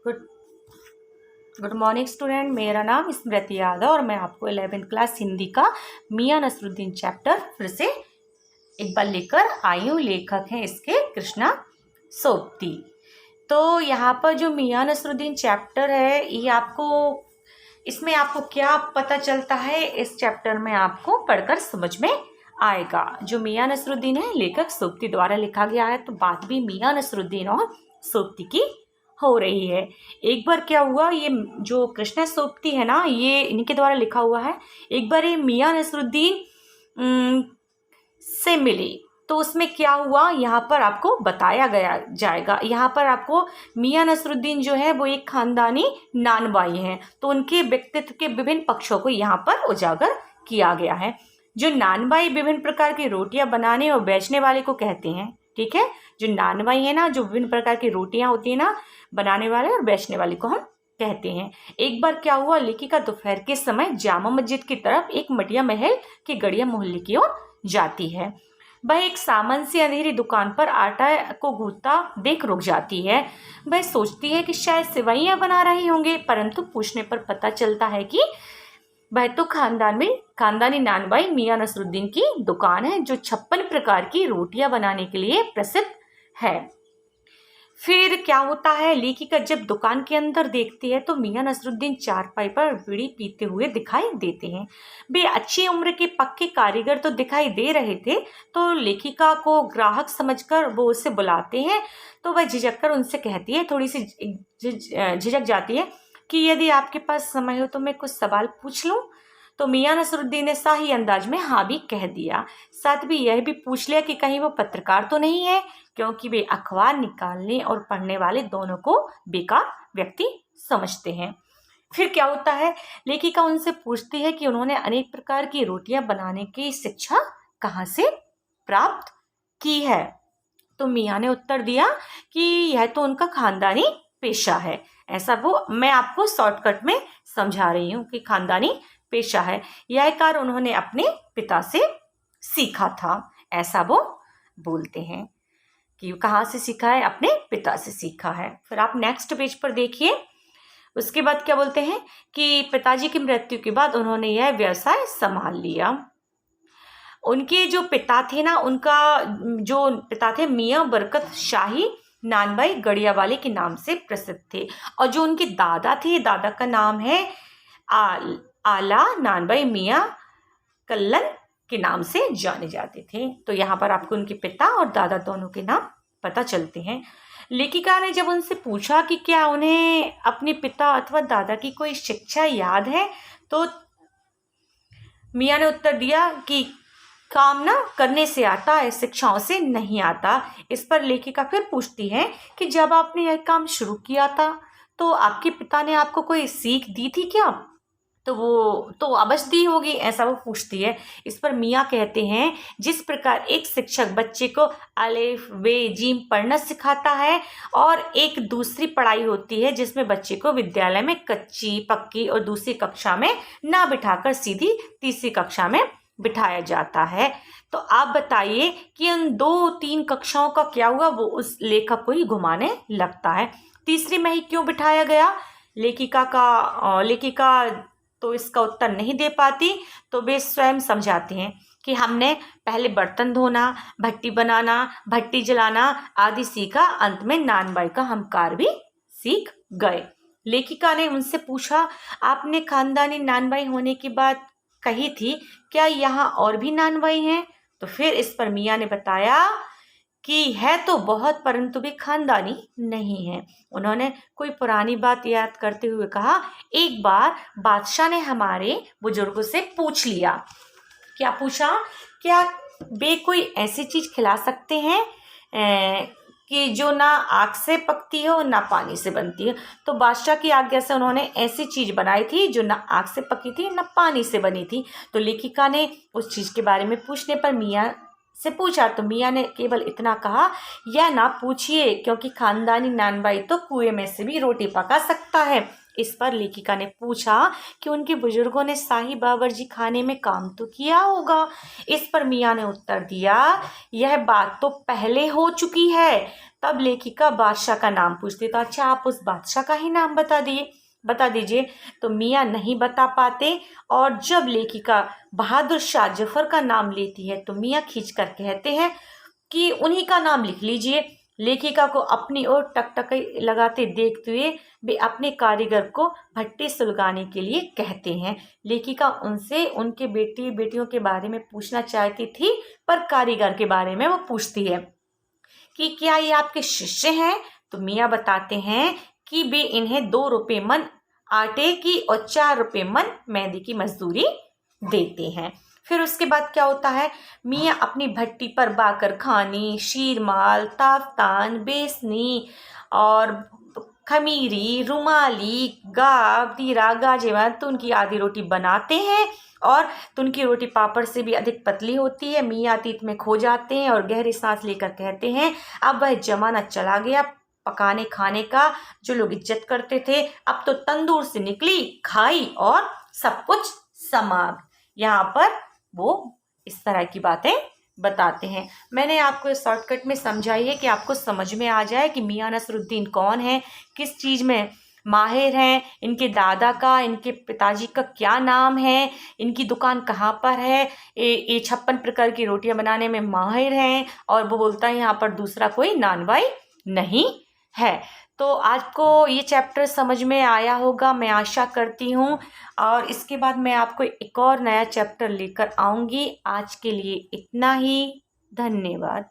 Good good morning student. मेरा नाम स्मृति यादव और मैं आपको 11th क्लास हिंदी का मियां नसरुद्दीन चैप्टर फिर से एक बार लेकर आई हूँ। लेखक हैं इसके कृष्णा सोबती। तो यहाँ पर जो मियां नसरुद्दीन चैप्टर है ये इसमें आपको क्या पता चलता है, इस चैप्टर में आपको पढ़कर समझ में आएगा। जो मियां नसरुद्दीन है लेखक सोबती द्वारा लिखा गया है, तो बात भी मियां नसरुद्दीन और सोबती की हो रही है। एक बार क्या हुआ, ये जो कृष्णा सोबती है ना, ये इनके द्वारा लिखा हुआ है। एक बार ये मियां नसरुद्दीन से मिली, तो उसमें क्या हुआ यहाँ पर आपको बताया गया जाएगा। यहाँ पर आपको मियां नसरुद्दीन जो है वो एक खानदानी नानबाई हैं, तो उनके व्यक्तित्व के विभिन्न पक्षों को यहाँ पर उजागर किया गया है। जो नानबाई विभिन्न प्रकार की रोटियां बनाने और बेचने वाले को कहते हैं। ठीक है, जो नानबाई है ना, जो विभिन्न प्रकार की रोटियां होती है ना, बनाने वाले और बेचने वाले को हम कहते हैं। एक बार क्या हुआ, लेखिका दोपहर के समय जामा मस्जिद की तरफ एक मटिया महल के गड़िया मोहल्ले की ओर जाती है। वह एक सामान सी अंधेरी दुकान पर आटा को गूंथता देख रुक जाती है। वह सोचती है कि शायद सिवैयां बना रहे होंगे, परंतु पूछने पर पता चलता है कि वह तो खानदानी नानबाई मियां नसरुद्दीन की दुकान है, जो 56 प्रकार की रोटियां बनाने के लिए प्रसिद्ध है। फिर क्या होता है, लेखिका जब दुकान के अंदर देखती है तो मियां नसरुद्दीन चारपाई पर बीड़ी पीते हुए दिखाई देते हैं। वे अच्छी उम्र के पक्के कारीगर तो दिखाई दे रहे थे, तो लेखिका को ग्राहक समझकर वो उसे बुलाते हैं। तो वह झिझककर उनसे कहती है, थोड़ी सी झिझक जाती है कि यदि आपके पास समय हो तो मैं कुछ सवाल पूछ लूं। तो मियां नसरुद्दीन ने शाही अंदाज में हाँ भी कह दिया। साथ भी यह भी पूछ लिया कि कहीं वो पत्रकार तो नहीं है, क्योंकि वे अखबार निकालने और पढ़ने वाले दोनों को बेकार व्यक्ति समझते हैं। फिर क्या होता है, लेखिका उनसे पूछती है कि उन्होंने अनेक प्रकार की रोटियां बनाने की शिक्षा कहाँ से प्राप्त की है। तो मियां ने उत्तर दिया कि यह तो उनका खानदानी पेशा है। ऐसा वो मैं आपको शॉर्टकट में समझा रही हूँ कि खानदानी पेशा है। यह कार्य उन्होंने अपने पिता से सीखा था, ऐसा वो बोलते हैं कि कहाँ से सीखा है, अपने पिता से सीखा है। फिर आप नेक्स्ट पेज पर देखिए। उसके बाद क्या बोलते हैं कि पिताजी की मृत्यु के बाद उन्होंने यह व्यवसाय संभाल लिया। उनके जो पिता थे ना, उनका जो पिता थे मियां बरकत शाही नानबाई गड़ियावाले के नाम से प्रसिद्ध थे, और जो उनके दादा थे, दादा का नाम है आला नानबाई मियां कल्लन के नाम से जाने जाते थे। तो यहाँ पर आपको उनके पिता और दादा दोनों के नाम पता चलते हैं। लेखिका ने जब उनसे पूछा कि क्या उन्हें अपने पिता अथवा दादा की कोई शिक्षा याद है, तो मियां ने उत्तर दिया कि काम ना करने से आता है, शिक्षाओं से नहीं आता। इस पर लेखिका फिर पूछती है कि जब आपने यह काम शुरू किया था तो आपके पिता ने आपको कोई सीख दी थी क्या? तो वो तो अवश्य दी होगी, ऐसा वो पूछती है। इस पर मियां कहते हैं, जिस प्रकार एक शिक्षक बच्चे को अलिफ बे जीम पढ़ना सिखाता है, और एक दूसरी पढ़ाई होती है जिसमें बच्चे को विद्यालय में कच्ची पक्की और दूसरी कक्षा में ना बिठाकर सीधी तीसरी कक्षा में बिठाया जाता है। तो आप बताइए कि उन 2-3 कक्षाओं का क्या हुआ, वो उस लेखक को ही घुमाने लगता है। तीसरी में ही क्यों बिठाया गया, लेखिका तो इसका उत्तर नहीं दे पाती। तो वे स्वयं समझाते हैं कि हमने पहले बर्तन धोना, भट्टी बनाना, भट्टी जलाना आदि सीखा, अंत में नानबाई का हम कार्य भी सीख गए। लेखिका ने उनसे पूछा, आपने खानदानी नानबाई होने की बात कही थी, क्या यहाँ और भी नानबाई हैं? तो फिर इस पर मियां ने बताया कि है तो बहुत, परंतु भी खानदानी नहीं है। उन्होंने कोई पुरानी बात याद करते हुए कहा, एक बार बादशाह ने हमारे बुजुर्गों से पूछ लिया। क्या पूछा? क्या वे कोई ऐसी चीज खिला सकते हैं कि जो ना आग से पकती हो ना पानी से बनती हो। तो बादशाह की आज्ञा से उन्होंने ऐसी चीज बनाई थी जो ना आग से पकी थी ना पानी से बनी थी। तो लेखिका ने उस चीज के बारे में पूछने पर मियां से पूछा, तो मियां ने केवल इतना कहा, यह ना पूछिए, क्योंकि खानदानी नानबाई तो कुएं में से भी रोटी पका सकता है। इस पर लेखिका ने पूछा कि उनके बुजुर्गों ने शाही बावर्ची खाने में काम तो किया होगा। इस पर मियां ने उत्तर दिया, यह बात तो पहले हो चुकी है, तब लेखिका बादशाह का नाम पूछती, तो अच्छा आप उस बादशाह का ही नाम बता दीजिए। तो मियाँ नहीं बता पाते, और जब लेखिका बहादुर शाह जफर का नाम लेती है तो मियाँ खींच कर कहते हैं कि उन्हीं का नाम लिख लीजिए। लेखिका को अपनी ओर टकटकी लगाते देखते हुए वे अपने कारीगर को भट्टी सुलगाने के लिए कहते हैं। लेखिका उनसे उनके बेटियों के बारे में पूछना चाहती थी, पर कारीगर के बारे में वो पूछती है कि क्या ये आपके शिष्य हैं? तो मियाँ बताते हैं कि वे इन्हें 2 रुपये मन आटे की और 4 रुपये मन मेहंदी की मजदूरी देते हैं। फिर उसके बाद क्या होता है, मियाँ अपनी भट्टी पर बाकर खानी, शीरमाल, ताफ्तान, बेसनी और खमीरी, रुमाली, गाब, दीरा, गाजेवान तो उनकी आधी रोटी बनाते हैं, और तो उनकी रोटी पापड़ से भी अधिक पतली होती है। मियाँ अतीत में खो जाते हैं और गहरी सांस लेकर कहते हैं, अब वह जमाना चला गया पकाने खाने का, जो लोग इज्जत करते थे। अब तो तंदूर से निकली, खाई और सब कुछ समाप्त। यहाँ पर वो इस तरह की बातें बताते हैं। मैंने आपको इस शॉर्टकट में समझाई है कि आपको समझ में आ जाए कि मियाँ नसरुद्दीन कौन है, किस चीज़ में माहिर हैं, इनके दादा का, इनके पिताजी का क्या नाम है, इनकी दुकान कहाँ पर है, ये 56 प्रकार की रोटियां बनाने में माहिर हैं, और वो बोलता है यहाँ पर दूसरा कोई नानवाई नहीं है। तो आपको ये चैप्टर समझ में आया होगा, मैं आशा करती हूँ। और इसके बाद मैं आपको एक और नया चैप्टर लेकर आऊँगी। आज के लिए इतना ही। धन्यवाद।